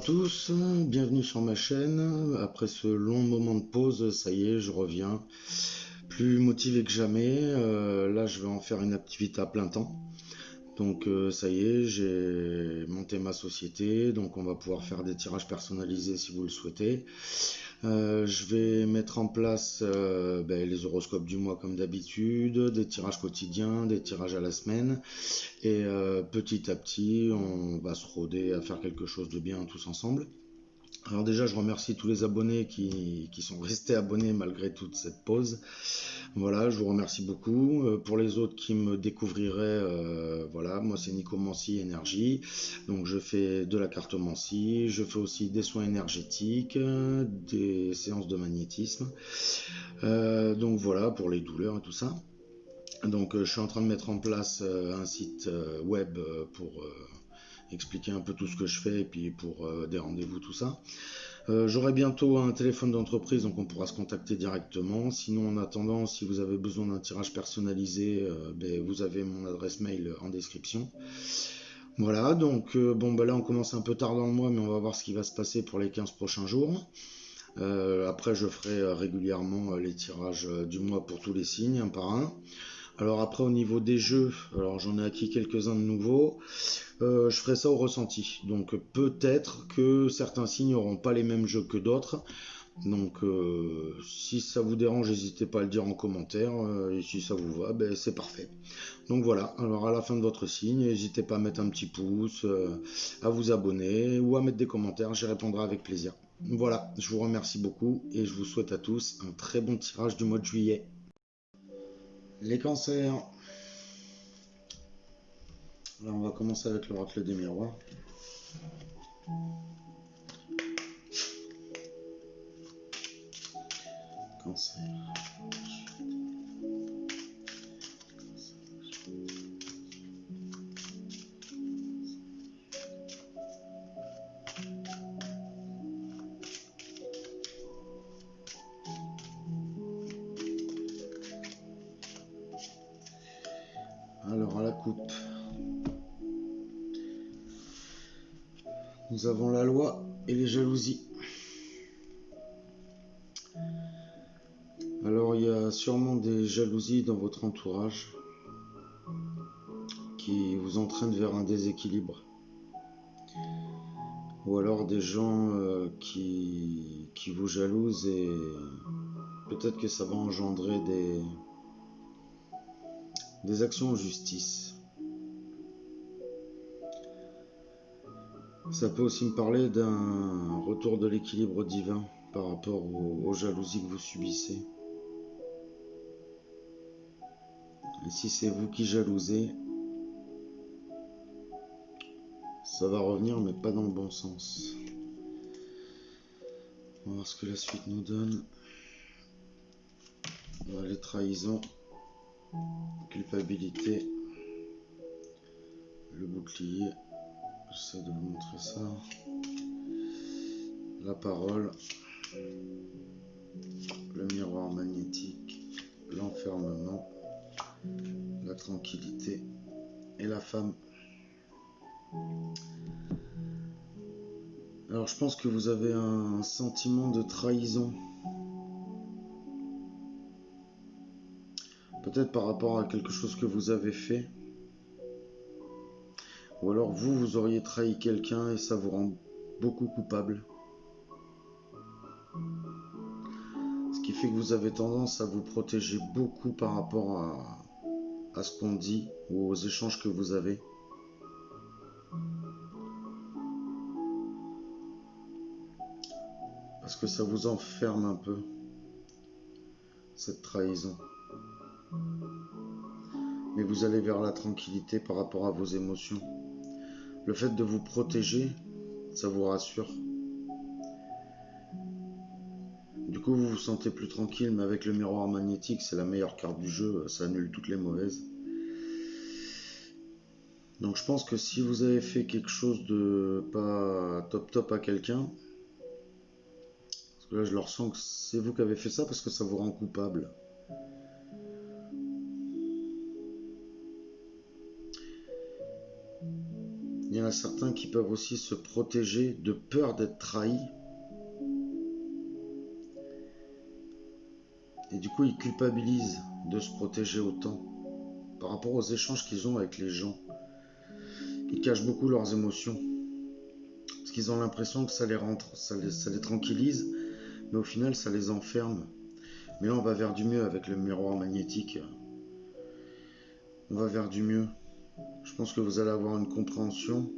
tous, bienvenue sur ma chaîne. Après ce long moment de pause, ça y est, je reviens. Plus motivé que jamais. Là, je vais en faire une activité à plein temps. Donc ça y est, j'ai monté ma société. Donc on va pouvoir faire des tirages personnalisés si vous le souhaitez. Je vais mettre en place les horoscopes du mois comme d'habitude, des tirages quotidiens, des tirages à la semaine. Et petit à petit, on va se rôder à faire quelque chose de bien tous ensemble. Alors déjà, je remercie tous les abonnés qui sont restés abonnés malgré toute cette pause. Voilà, je vous remercie beaucoup. Pour les autres qui me découvriraient, voilà, moi c'est Nico Mancy Énergie. Donc je fais de la cartomancie, je fais aussi des soins énergétiques, des séances de magnétisme. Donc voilà, pour les douleurs et tout ça. Donc je suis en train de mettre en place un site web pour expliquer un peu tout ce que je fais et puis pour des rendez-vous, tout ça. J'aurai bientôt un téléphone d'entreprise, donc on pourra se contacter directement. Sinon, en attendant, si vous avez besoin d'un tirage personnalisé, vous avez mon adresse mail en description. Voilà, donc là on commence un peu tard dans le mois, mais on va voir ce qui va se passer pour les 15 prochains jours. Après, je ferai régulièrement les tirages du mois pour tous les signes, un par un. Alors après, au niveau des jeux, alors j'en ai acquis quelques-uns de nouveaux. Je ferai ça au ressenti. Donc peut-être que certains signes n'auront pas les mêmes jeux que d'autres. Donc si ça vous dérange, n'hésitez pas à le dire en commentaire. Et si ça vous va, c'est parfait. Donc voilà, alors à la fin de votre signe, n'hésitez pas à mettre un petit pouce, à vous abonner ou à mettre des commentaires, j'y répondrai avec plaisir. Voilà, je vous remercie beaucoup et je vous souhaite à tous un très bon tirage du mois de juillet. Les cancers. Alors on va commencer avec l'oracle des miroirs. Cancer. Alors à la coupe, nous avons la loi et les jalousies. Alors il y a sûrement des jalousies dans votre entourage qui vous entraînent vers un déséquilibre. Ou alors des gens qui vous jalousent et peut-être que ça va engendrer des actions en justice. Ça peut aussi me parler d'un retour de l'équilibre divin par rapport aux jalousies que vous subissez. Et si c'est vous qui jalousez, ça va revenir mais pas dans le bon sens. On va voir ce que la suite nous donne. Les trahisons, culpabilité, le bouclier, j'essaie de vous montrer ça, la parole, le miroir magnétique, l'enfermement, la tranquillité et la femme. Alors je pense que vous avez un sentiment de trahison. Peut-être par rapport à quelque chose que vous avez fait. Ou alors vous auriez trahi quelqu'un et ça vous rend beaucoup coupable. Ce qui fait que vous avez tendance à vous protéger beaucoup par rapport à ce qu'on dit ou aux échanges que vous avez. Parce que ça vous enferme un peu, cette trahison. Mais vous allez vers la tranquillité par rapport à vos émotions. Le fait de vous protéger, ça vous rassure. Du coup, vous vous sentez plus tranquille, mais avec le miroir magnétique, c'est la meilleure carte du jeu, ça annule toutes les mauvaises. Donc je pense que si vous avez fait quelque chose de pas top à quelqu'un, parce que là je le ressens que c'est vous qui avez fait ça parce que ça vous rend coupable. Il y en a certains qui peuvent aussi se protéger de peur d'être trahis. Et du coup, ils culpabilisent de se protéger autant par rapport aux échanges qu'ils ont avec les gens. Ils cachent beaucoup leurs émotions. Parce qu'ils ont l'impression que ça les rentre, ça les tranquillise, mais au final, ça les enferme. Mais là, on va vers du mieux avec le miroir magnétique. On va vers du mieux. Je pense que vous allez avoir une compréhension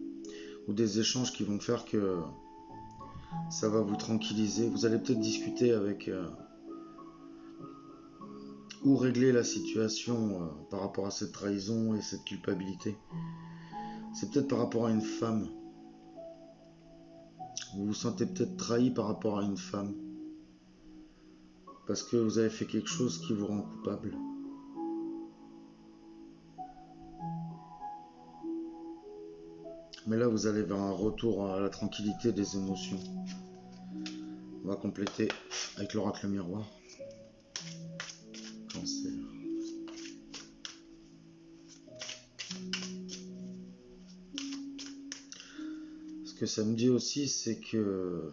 ou des échanges qui vont faire que ça va vous tranquilliser. Vous allez peut-être discuter avec ou régler la situation par rapport à cette trahison et cette culpabilité. C'est peut-être par rapport à une femme. Vous vous sentez peut-être trahi par rapport à une femme. Parce que vous avez fait quelque chose qui vous rend coupable. Mais là, vous allez vers un retour à la tranquillité des émotions. On va compléter avec l'oracle miroir. Cancer. Ce que ça me dit aussi, c'est que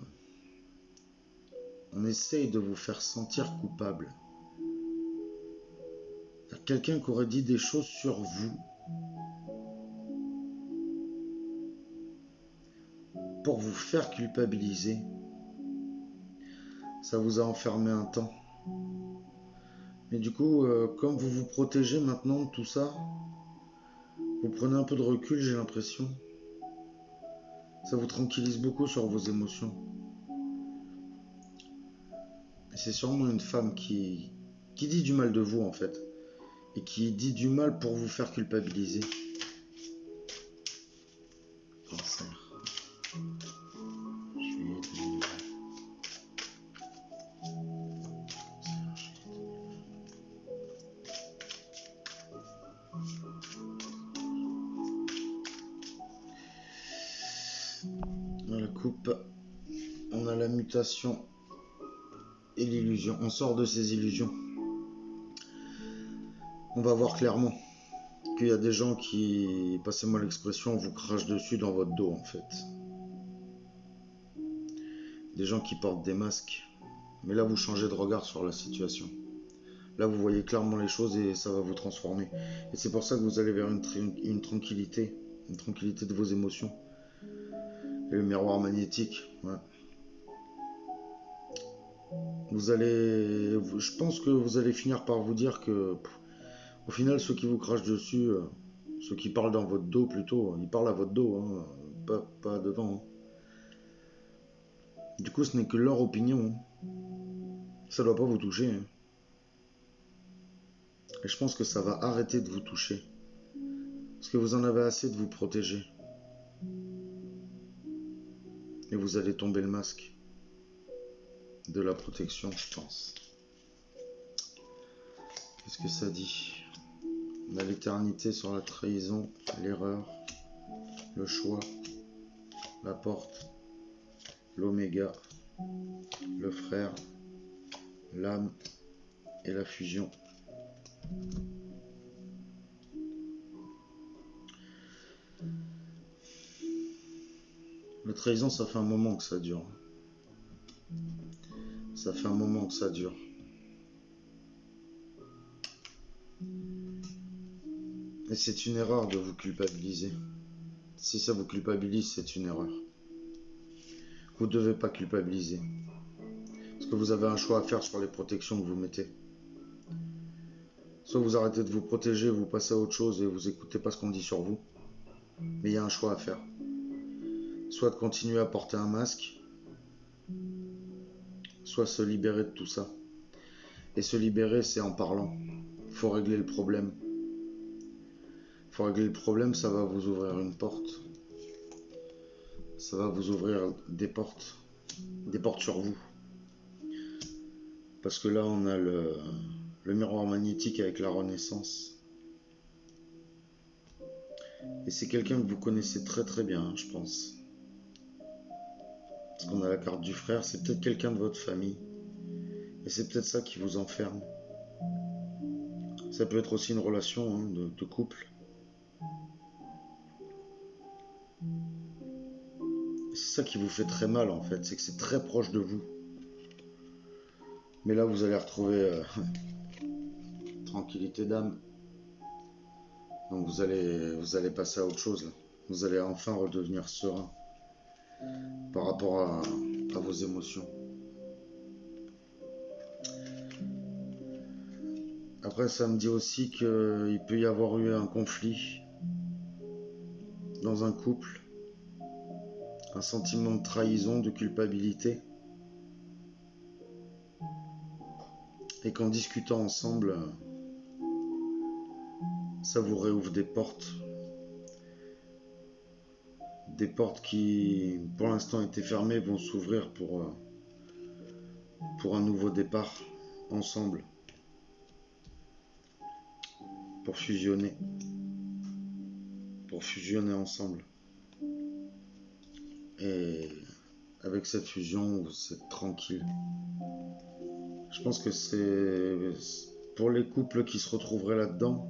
on essaye de vous faire sentir coupable. Quelqu'un qui aurait dit des choses sur vous pour vous faire culpabiliser. Ça vous a enfermé un temps. Mais du coup, comme vous vous protégez maintenant de tout ça, vous prenez un peu de recul, j'ai l'impression. Ça vous tranquillise beaucoup sur vos émotions. Et c'est sûrement une femme qui dit du mal de vous en fait. Et qui dit du mal pour vous faire culpabiliser. Cancer. Juillet 2020. Dans la coupe, on a la mutation et l'illusion. On sort de ces illusions. On va voir clairement qu'il y a des gens qui, passez-moi l'expression, vous crachent dessus dans votre dos en fait. Des gens qui portent des masques. Mais là, vous changez de regard sur la situation. Là, vous voyez clairement les choses et ça va vous transformer. Et c'est pour ça que vous allez vers une tranquillité de vos émotions. Et le miroir magnétique, ouais. Je pense que vous allez finir par vous dire que, au final, ceux qui vous crachent dessus, ceux qui parlent dans votre dos plutôt, ils parlent à votre dos, hein, pas devant. Hein. Du coup, ce n'est que leur opinion. Hein. Ça ne doit pas vous toucher. Hein. Et je pense que ça va arrêter de vous toucher. Parce que vous en avez assez de vous protéger. Et vous allez tomber le masque de la protection, je pense. Qu'est-ce que ça dit? On a l'éternité sur la trahison, l'erreur, le choix, la porte, l'oméga, le frère, l'âme et la fusion. La trahison, ça fait un moment que ça dure. Ça fait un moment que ça dure. Et c'est une erreur de vous culpabiliser. Si ça vous culpabilise, c'est une erreur. Vous ne devez pas culpabiliser. Parce que vous avez un choix à faire sur les protections que vous mettez. Soit vous arrêtez de vous protéger, vous passez à autre chose et vous écoutez pas ce qu'on dit sur vous. Mais il y a un choix à faire. Soit de continuer à porter un masque, soit se libérer de tout ça. Et se libérer, c'est en parlant. Il faut régler le problème. Il faut régler le problème, ça va vous ouvrir une porte. Ça va vous ouvrir des portes sur vous. Parce que là, on a le miroir magnétique avec la renaissance. Et c'est quelqu'un que vous connaissez très très bien, je pense. Parce qu'on a la carte du frère, c'est peut-être quelqu'un de votre famille. Et c'est peut-être ça qui vous enferme. Ça peut être aussi une relation de couple. C'est ça qui vous fait très mal en fait, c'est que c'est très proche de vous. Mais là vous allez retrouver tranquillité d'âme. Donc vous allez passer à autre chose là. Vous allez enfin redevenir serein par rapport à vos émotions. Après ça me dit aussi qu'il peut y avoir eu un conflit dans un couple, un sentiment de trahison, de culpabilité, et qu'en discutant ensemble, ça vous réouvre des portes qui pour l'instant étaient fermées vont s'ouvrir pour un nouveau départ ensemble, pour fusionner ensemble. Et avec cette fusion, vous êtes tranquille. Je pense que c'est pour les couples qui se retrouveraient là-dedans,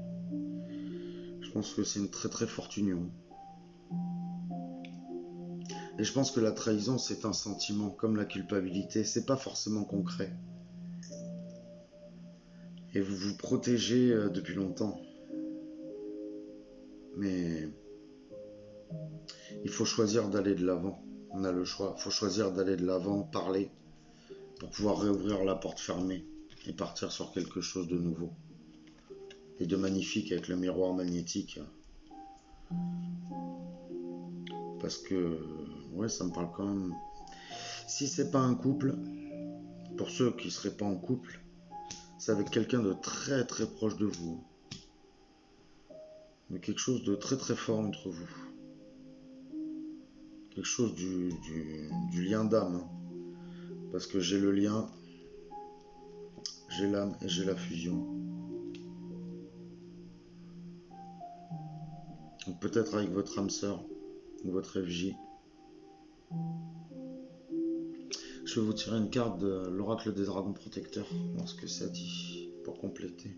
je pense que c'est une très très forte union. Et je pense que la trahison, c'est un sentiment, comme la culpabilité, c'est pas forcément concret. Et vous vous protégez depuis longtemps. Mais il faut choisir d'aller de l'avant. On a le choix. Il faut choisir d'aller de l'avant, parler, pour pouvoir réouvrir la porte fermée et partir sur quelque chose de nouveau. Et de magnifique avec le miroir magnétique. Parce que, ouais, ça me parle quand même. Si c'est pas un couple, pour ceux qui seraient pas en couple, c'est avec quelqu'un de très très proche de vous. Mais quelque chose de très très fort entre vous. Quelque chose du lien d'âme. Hein. Parce que j'ai le lien, j'ai l'âme et j'ai la fusion. Donc peut-être avec votre âme sœur ou votre FJ. Je vais vous tirer une carte de l'oracle des dragons protecteurs, voir ce que ça dit pour compléter.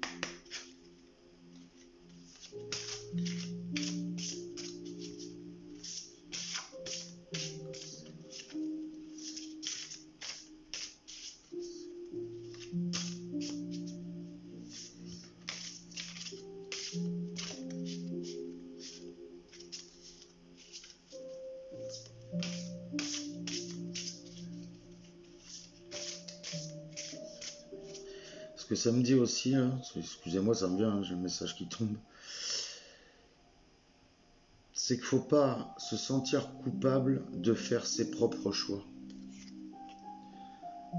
Ce que ça me dit aussi, là, excusez-moi, ça me vient, hein, j'ai le message qui tombe, c'est qu'il ne faut pas se sentir coupable de faire ses propres choix.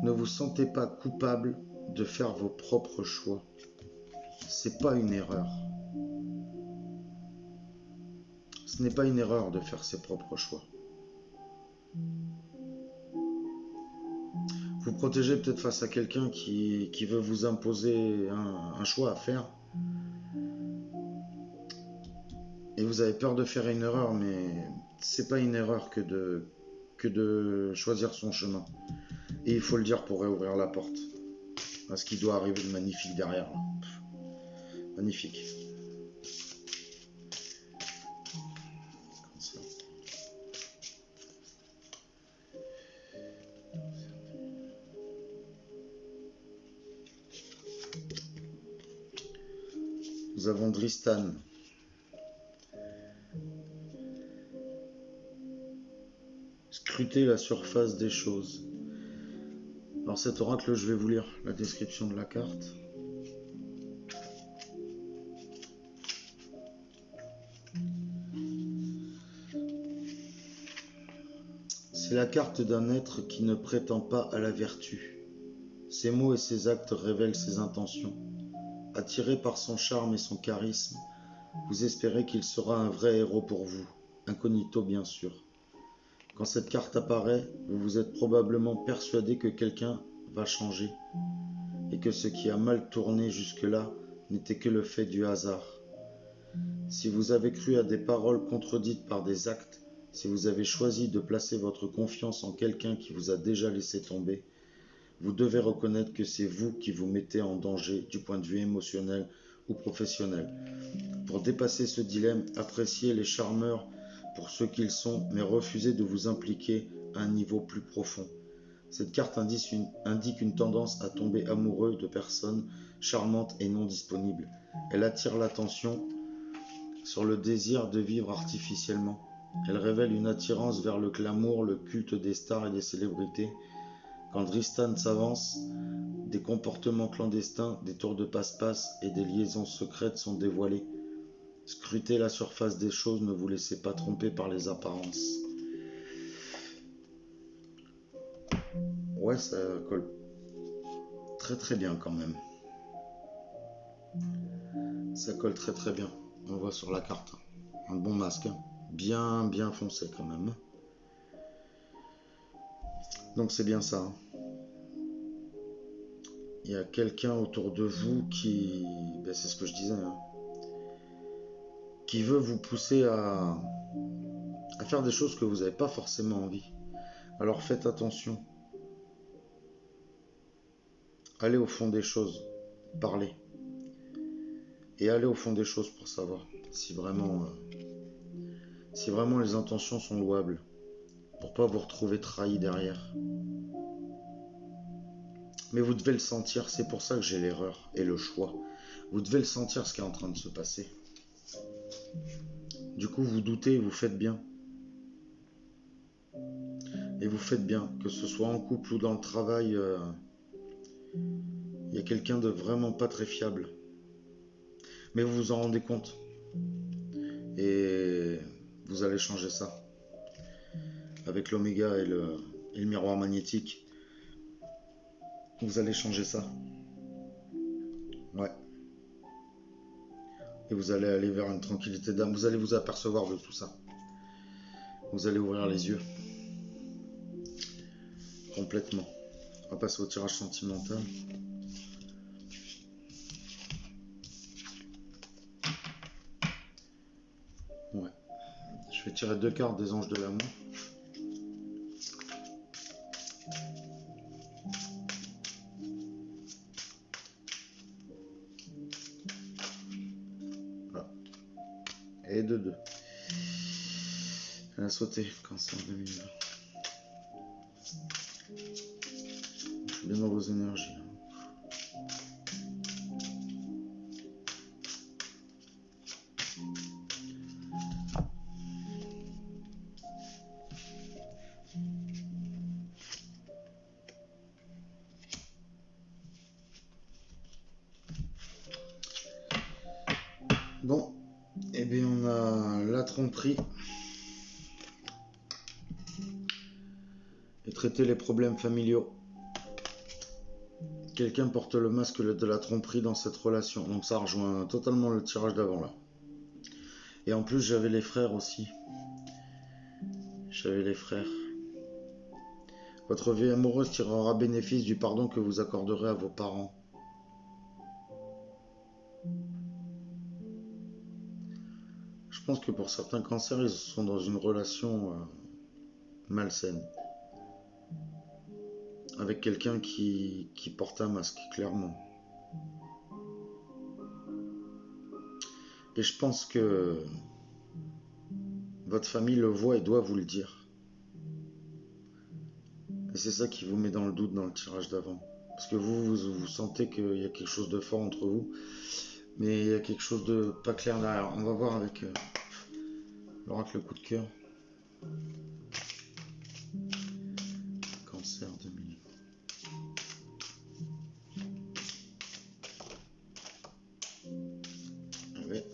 Ne vous sentez pas coupable de faire vos propres choix. C'est pas une erreur. Ce n'est pas une erreur de faire ses propres choix. Vous protégez peut-être face à quelqu'un qui veut vous imposer un choix à faire. Et vous avez peur de faire une erreur, mais c'est pas une erreur que de choisir son chemin. Et il faut le dire pour réouvrir la porte. À ce qui doit arriver de magnifique derrière. Magnifique. Comme ça. Nous avons Dristan. Scrutez la surface des choses. Alors cet oracle, je vais vous lire la description de la carte. C'est la carte d'un être qui ne prétend pas à la vertu. Ses mots et ses actes révèlent ses intentions. Attiré par son charme et son charisme, vous espérez qu'il sera un vrai héros pour vous, incognito bien sûr. Quand cette carte apparaît, vous vous êtes probablement persuadé que quelqu'un va changer et que ce qui a mal tourné jusque-là n'était que le fait du hasard. Si vous avez cru à des paroles contredites par des actes, si vous avez choisi de placer votre confiance en quelqu'un qui vous a déjà laissé tomber, vous devez reconnaître que c'est vous qui vous mettez en danger du point de vue émotionnel ou professionnel. Pour dépasser ce dilemme, appréciez les charmeurs pour ceux qu'ils sont, mais refusez de vous impliquer à un niveau plus profond. Cette carte indique une tendance à tomber amoureux de personnes charmantes et non disponibles. Elle attire l'attention sur le désir de vivre artificiellement. Elle révèle une attirance vers le glamour, le culte des stars et des célébrités. Quand Dristan s'avance, des comportements clandestins, des tours de passe-passe et des liaisons secrètes sont dévoilés. Scrutez la surface des choses, ne vous laissez pas tromper par les apparences. Ouais, ça colle très très bien quand même. Ça colle très très bien. On le voit sur la carte. Un bon masque. Bien bien foncé quand même. Donc c'est bien ça. Il y a quelqu'un autour de vous qui... c'est ce que je disais. Qui veut vous pousser à faire des choses que vous n'avez pas forcément envie. Alors faites attention. Allez au fond des choses. Parlez. Et allez au fond des choses pour savoir si vraiment les intentions sont louables. Pour pas vous retrouver trahi derrière. Mais vous devez le sentir, c'est pour ça que j'ai l'erreur et le choix. Vous devez le sentir ce qui est en train de se passer. Du coup, vous doutez et vous faites bien. Et vous faites bien, que ce soit en couple ou dans le travail, il y a quelqu'un de vraiment pas très fiable. Mais vous vous en rendez compte. Et vous allez changer ça. Avec l'oméga et le miroir magnétique. Vous allez changer ça. Ouais. Et vous allez aller vers une tranquillité d'âme. Vous allez vous apercevoir de tout ça. Vous allez ouvrir les yeux. Complètement. On va passer au tirage sentimental. Ouais. Je vais tirer 2 cartes des anges de l'amour. Voilà. Et de 2. Elle a sauté, cancer 2020. Je suis bien dans vos énergies. Bon, eh bien on a la tromperie et traiter les problèmes familiaux. Quelqu'un porte le masque de la tromperie dans cette relation, donc ça rejoint totalement le tirage d'avant là. Et en plus j'avais les frères aussi. J'avais les frères. Votre vie amoureuse tirera bénéfice du pardon que vous accorderez à vos parents. Je pense que pour certains cancers, ils sont dans une relation malsaine. Avec quelqu'un qui porte un masque, clairement. Et je pense que votre famille le voit et doit vous le dire. Et c'est ça qui vous met dans le doute dans le tirage d'avant. Parce que vous sentez qu'il y a quelque chose de fort entre vous. Mais il y a quelque chose de pas clair derrière. On va voir avec l'oracle coup de cœur. Cancer 2000. Ouais.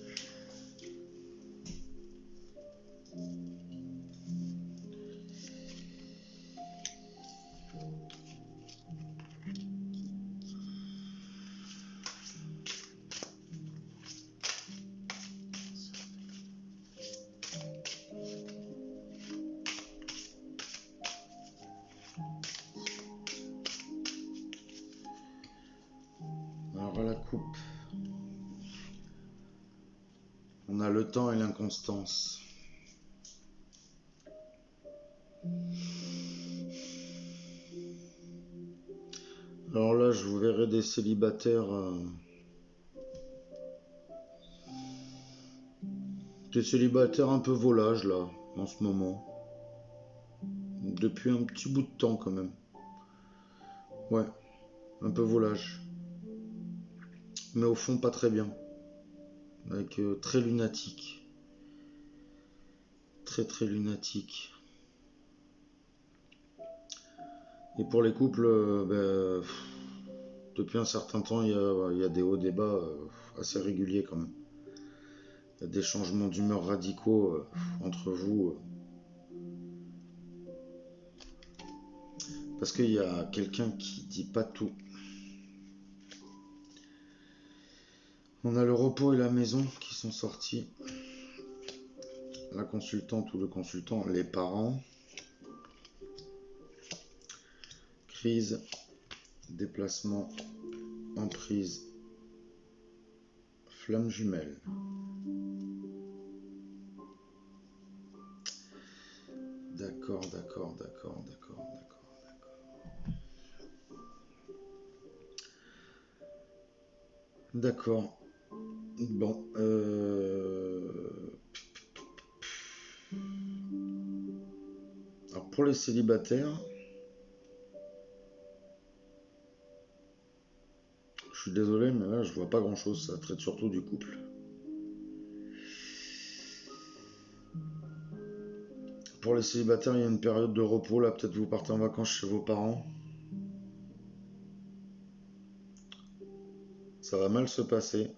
Alors à la coupe, on a le temps et l'inconstance. Alors là, je vous verrai des célibataires, un peu volages là. en ce moment. Depuis un petit bout de temps quand même. Ouais, un peu volage. Mais au fond pas très bien. Avec très lunatique. Très très lunatique. Et pour les couples, depuis un certain temps, il y a des hauts, des bas assez réguliers quand même. Il y a des changements d'humeur radicaux entre vous. Parce qu'il y a quelqu'un qui dit pas tout. On a le repos et la maison qui sont sortis. La consultante ou le consultant, les parents. Crise, déplacement, emprise, flamme jumelle. D'accord, d'accord, d'accord, d'accord, d'accord. D'accord. Bon. Alors pour les célibataires, je suis désolé, mais là je vois pas grand chose. Ça traite surtout du couple. Pour les célibataires, il y a une période de repos. Là, peut-être vous partez en vacances chez vos parents. Ça va mal se passer.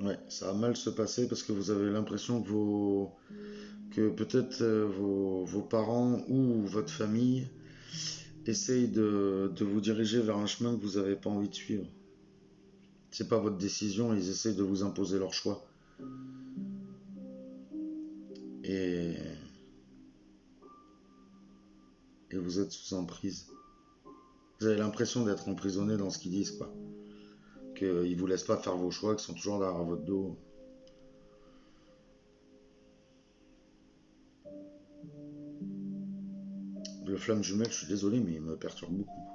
Ouais, ça va mal se passer parce que vous avez l'impression que peut-être vos parents ou votre famille essayent de vous diriger vers un chemin que vous n'avez pas envie de suivre. C'est pas votre décision, ils essayent de vous imposer leur choix. Et, et vous êtes sous emprise. Vous avez l'impression d'être emprisonné dans ce qu'ils disent, quoi. Qu'ils vous laissent pas faire vos choix, qu'ils sont toujours derrière votre dos. Le flamme jumelle, je suis désolé, mais il me perturbe beaucoup.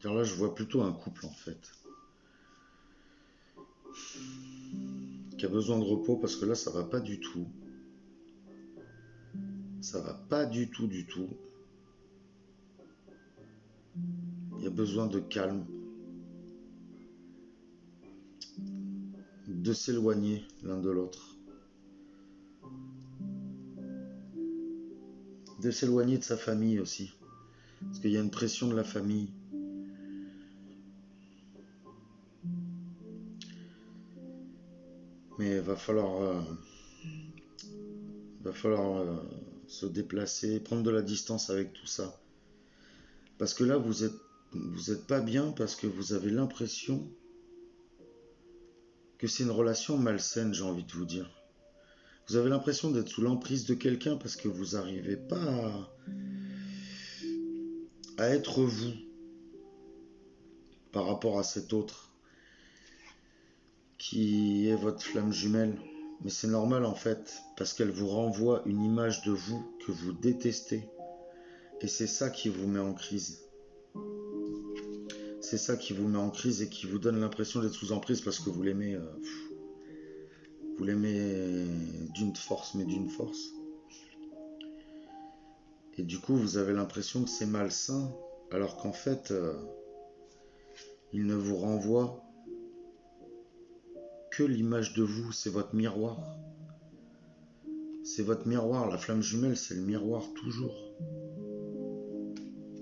Car là, je vois plutôt un couple, en fait, qui a besoin de repos, parce que là, ça va pas du tout. Ça va pas du tout, du tout. Il y a besoin de calme, de s'éloigner l'un de l'autre, de s'éloigner de sa famille aussi, parce qu'il y a une pression de la famille. Mais va falloir se déplacer, prendre de la distance avec tout ça. Parce que là, vous êtes pas bien parce que vous avez l'impression que c'est une relation malsaine, j'ai envie de vous dire. Vous avez l'impression d'être sous l'emprise de quelqu'un parce que vous n'arrivez pas à être vous par rapport à cet autre qui est votre flamme jumelle. Mais c'est normal en fait, parce qu'elle vous renvoie une image de vous que vous détestez. Et c'est ça qui vous met en crise. C'est ça qui vous met en crise et qui vous donne l'impression d'être sous emprise parce que vous l'aimez d'une force, mais d'une force. Et du coup, vous avez l'impression que c'est malsain, alors qu'en fait, il ne vous renvoie que l'image de vous, c'est votre miroir. C'est votre miroir, la flamme jumelle, c'est le miroir, toujours.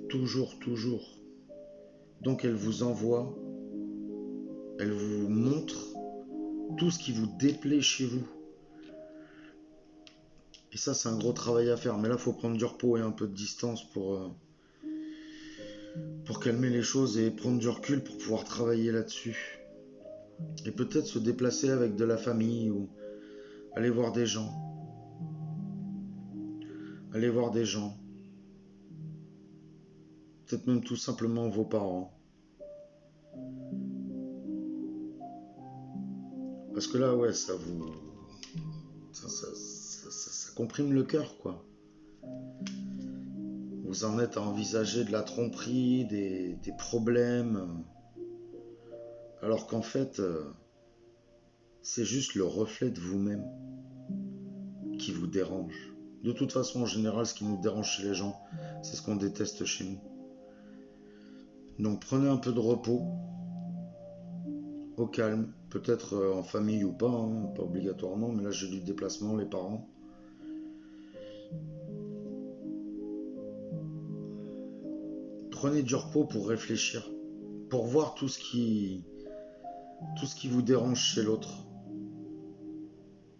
Toujours, toujours. Donc elle vous envoie, elle vous montre tout ce qui vous déplaît chez vous. Et ça, c'est un gros travail à faire. Mais là, il faut prendre du repos et un peu de distance pour calmer les choses et prendre du recul pour pouvoir travailler là-dessus. Et peut-être se déplacer avec de la famille ou aller voir des gens. Aller voir des gens. Peut-être même tout simplement vos parents. Parce que là, ouais, ça vous... Ça comprime le cœur, quoi. vous en êtes à envisager de la tromperie, des problèmes, alors qu'en fait, c'est juste le reflet de vous-même qui vous dérange. De toute façon, en général, ce qui nous dérange chez les gens, c'est ce qu'on déteste chez nous. Donc prenez un peu de repos, au calme, peut-être en famille ou pas, hein, pas obligatoirement, mais là j'ai du déplacement, les parents. Prenez du repos pour réfléchir, pour voir tout ce qui vous dérange chez l'autre.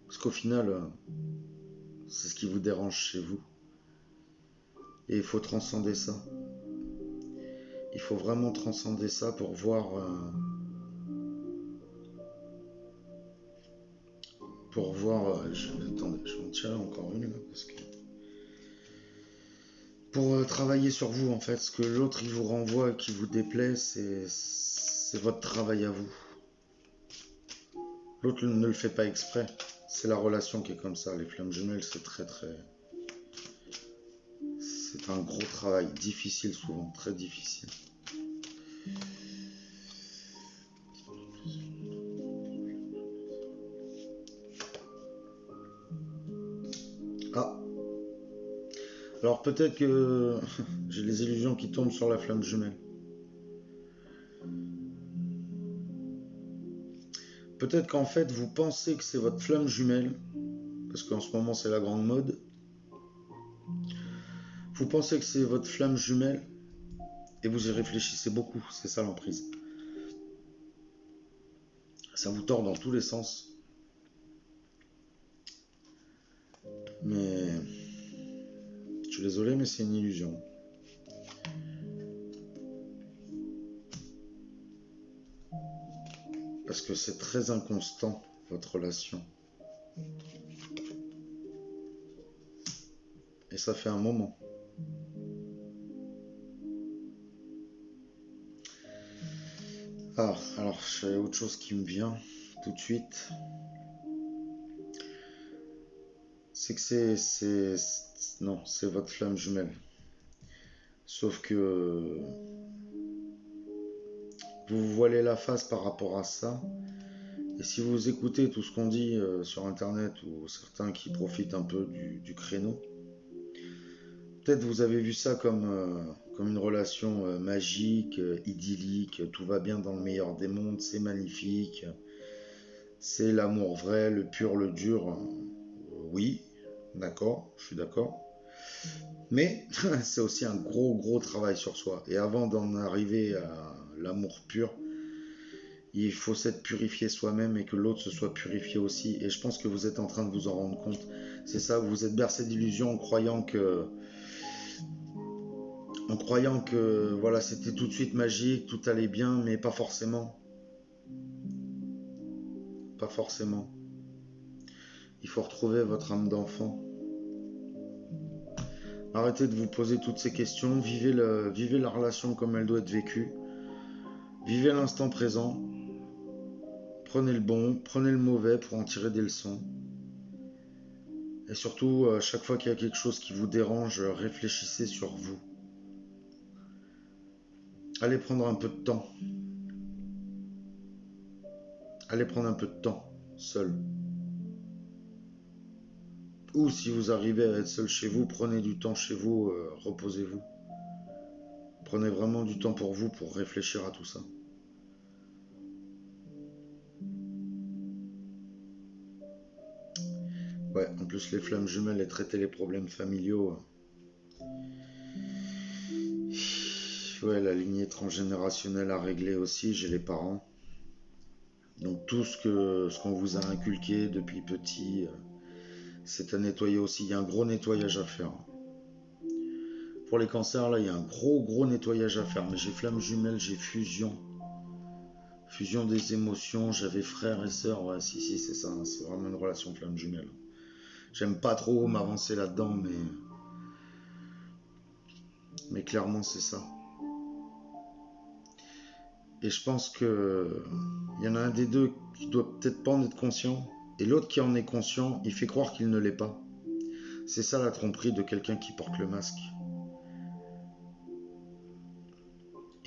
Parce qu'au final, c'est ce qui vous dérange chez vous. Et il faut transcender ça. Il faut vraiment transcender ça pour voir... attendez, je vais en tirer encore une là, parce que... Pour travailler sur vous en fait, ce que l'autre il vous renvoie et qui vous déplaît, c'est votre travail à vous. L'autre ne le fait pas exprès. C'est la relation qui est comme ça. Les flammes jumelles, c'est c'est un gros travail, difficile souvent, très difficile. Ah. Alors peut-être que j'ai les illusions qui tombent sur la flamme jumelle. Peut-être qu'en fait, vous pensez que c'est votre flamme jumelle, parce qu'en ce moment, c'est la grande mode. Vous pensez que c'est votre flamme jumelle, et vous y réfléchissez beaucoup, c'est ça l'emprise. Ça vous tord dans tous les sens. Mais je suis désolé, mais c'est une illusion. Parce que c'est très inconstant, votre relation. Et ça fait un moment. Ah, alors j'ai autre chose qui me vient tout de suite. C'est que non, c'est votre flamme jumelle. Sauf que vous vous voilez la face par rapport à ça. Et si vous écoutez tout ce qu'on dit sur internet ou certains qui profitent un peu du créneau, peut-être vous avez vu ça comme une relation magique, idyllique, tout va bien dans le meilleur des mondes, c'est magnifique, c'est l'amour vrai, le pur, le dur. Oui, d'accord, je suis d'accord. Mais c'est aussi un gros travail sur soi. Et avant d'en arriver à l'amour pur, il faut s'être purifié soi-même et que l'autre se soit purifié aussi. Et je pense que vous êtes en train de vous en rendre compte. C'est ça, vous vous êtes bercé d'illusions en croyant que voilà, c'était tout de suite magique, tout allait bien, mais pas forcément. Pas forcément. Il faut retrouver votre âme d'enfant. Arrêtez de vous poser toutes ces questions, vivez la relation comme elle doit être vécue. Vivez l'instant présent. Prenez le bon, prenez le mauvais pour en tirer des leçons. Et surtout, chaque fois qu'il y a quelque chose qui vous dérange, réfléchissez sur vous. Allez prendre un peu de temps. Allez prendre un peu de temps, seul. Ou si vous arrivez à être seul chez vous, prenez du temps chez vous, reposez-vous. Prenez vraiment du temps pour vous pour réfléchir à tout ça. Ouais, en plus les flammes jumelles et traiter les problèmes familiaux. Ouais, la lignée transgénérationnelle à régler aussi, j'ai les parents. Donc tout ce qu'on vous a inculqué depuis petit, c'est à nettoyer aussi. Il y a un gros nettoyage à faire. Pour les cancers, là, il y a un gros nettoyage à faire. Mais j'ai flamme jumelle, j'ai fusion. Fusion des émotions, j'avais frères et sœurs. Ouais, si, c'est ça. Hein, c'est vraiment une relation flamme jumelle. J'aime pas trop m'avancer là-dedans, mais clairement, c'est ça. Et je pense que il y en a un des deux qui doit peut-être pas en être conscient. Et l'autre qui en est conscient, il fait croire qu'il ne l'est pas. C'est ça la tromperie de quelqu'un qui porte le masque.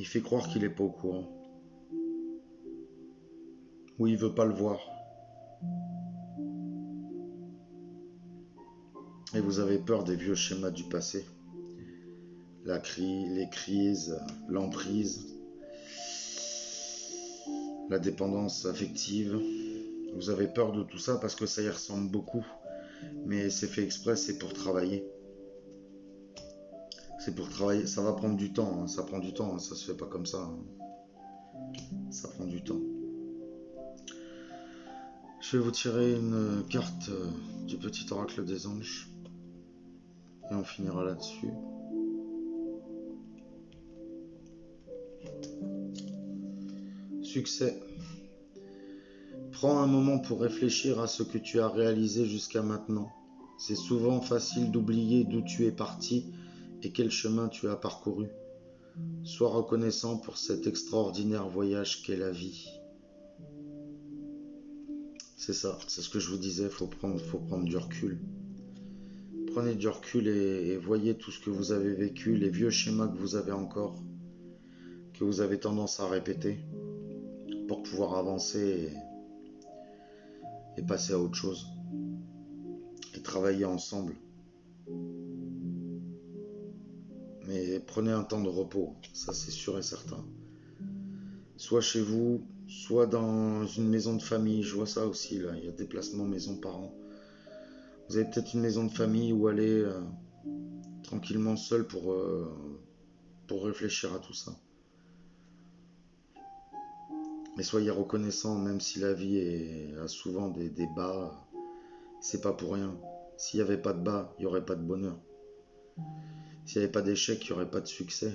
Il fait croire qu'il n'est pas au courant. Ou il veut pas le voir. Et vous avez peur des vieux schémas du passé. Les crises, l'emprise, la dépendance affective. Vous avez peur de tout ça parce que ça y ressemble beaucoup. Mais c'est fait exprès, c'est pour travailler. C'est pour travailler, ça va prendre du temps, hein. Ça prend du temps, hein. Ça se fait pas comme ça, hein. Ça prend du temps. Je vais vous tirer une carte du petit oracle des anges. Et on finira là-dessus. Succès. Prends un moment pour réfléchir à ce que tu as réalisé jusqu'à maintenant. C'est souvent facile d'oublier d'où tu es parti et quel chemin tu as parcouru. Sois reconnaissant pour cet extraordinaire voyage qu'est la vie. C'est ça, c'est ce que je vous disais, faut prendre du recul. Prenez du recul et voyez tout ce que vous avez vécu, les vieux schémas que vous avez encore, que vous avez tendance à répéter, pour pouvoir avancer et passer à autre chose. Et travailler ensemble. Mais prenez un temps de repos, ça c'est sûr et certain. Soit chez vous, soit dans une maison de famille, je vois ça aussi là, il y a déplacement maison-parents. Vous avez peut-être une maison de famille où aller tranquillement seul pour réfléchir à tout ça. Mais soyez reconnaissants, même si la vie a souvent des bas, c'est pas pour rien. S'il n'y avait pas de bas, il n'y aurait pas de bonheur. S'il n'y avait pas d'échec, il n'y aurait pas de succès.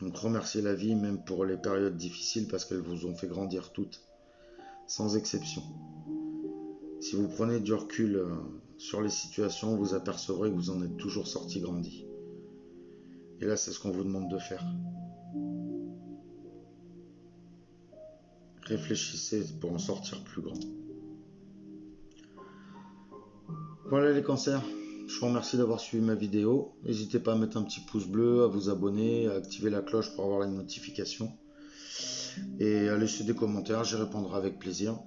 Donc remerciez la vie, même pour les périodes difficiles, parce qu'elles vous ont fait grandir toutes, sans exception. Si vous prenez du recul sur les situations, vous apercevrez que vous en êtes toujours sorti grandi. Et là, c'est ce qu'on vous demande de faire. Réfléchissez pour en sortir plus grand. Voilà les cancers, je vous remercie d'avoir suivi ma vidéo. N'hésitez pas à mettre un petit pouce bleu, à vous abonner, à activer la cloche pour avoir les notifications. Et à laisser des commentaires, j'y répondrai avec plaisir.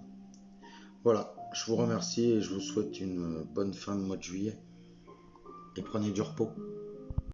Voilà, je vous remercie et je vous souhaite une bonne fin de mois de juillet. Et prenez du repos.